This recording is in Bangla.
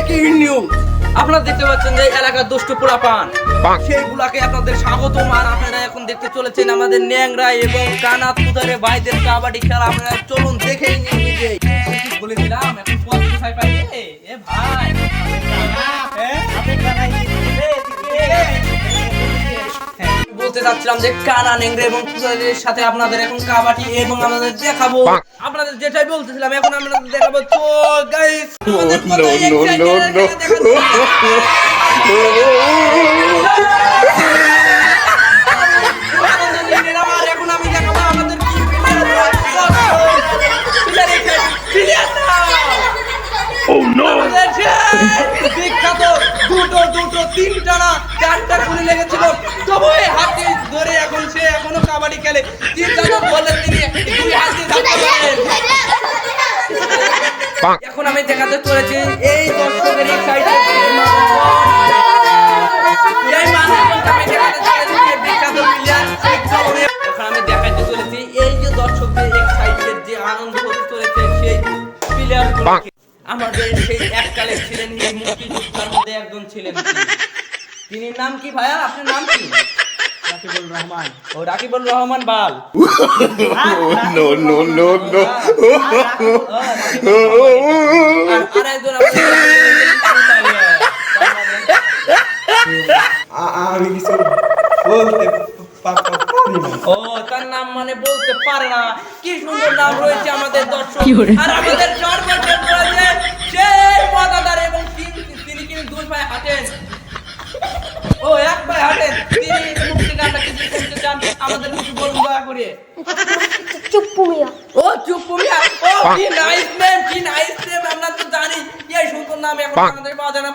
Breaking news. আপনারা দেখতে পাচ্ছেন যে এলাকার দুষ্ট পোলাপান, সেইগুলাকে আপনাদের স্বাগতম। আর আপনারা এখন দেখতে চলেছেন আমাদের ন্যাংরা এবং কানা তুদারে ভাইদের কাবাডি খেলা। আপনারা চলুন দেখেই নিন নিজেই। বলে দিলাম এখন পথ কোথায় পাই এ ভাই। বলতে চাচ্ছিলাম যে কানা ন্যাংরা এবং তুদারের সাথে আপনাদের এখন কাবাডি এবং আমাদের দেখাবো। আপনাদের যেটাই বলতেছিলাম এখন আমরা দেখাবো। তো গাইস এখন আমি দেখাবো আমাদের বিখ্যাত দুটো তিনটা না চারটা গুলি লেগেছিল, তবু হাতে ধরে এখন সে এখনো কাবাডি খেলে। তিনটা বলেন তিনি দুই হাতে এখন আমি দেখাতে চলেছি এই দর্শকের এই সাইডে এখন আমি দেখাতে চলেছি এই যে দর্শকদের এক সাইডের যে আনন্দ হতে চলেছে সেই প্লেয়ার আমাদের সেই এককালে ছিলেন এই মুক্তিযোদ্ধার মধ্যে একজন ছিলেন। তিনি নাম কি ভাইয়া? আপনার নাম কি? রাকিবুল রহমান। ও রাকিবুল রহমান বাল। No, no, no, no. আর একজন আমি কিছু বলতে পারি না। ও তার নাম মানে বলতে পারে না। কি সুন্দর নাম রয়েছে আমাদের দর্শক। আর আমাদের সর্বশেষ রয়েছে সেই মজাদার এবং তিনি কিন্তু দুই পায়ে হাঁটেন। ও এক পায়ে হাঁটেন। তিনি মুক্তি গানটা কিছু শুনতে চান, আমাদের কিছু বলুন দয়া করে। চুপ্পু মিয়া। ও চুপ্পু মিয়া। ও কি নাইস নেম, কি নাইস নেম। আমরা তো জানি এই সুন্দর নাম এখন আমাদের পাওয়া যায় না।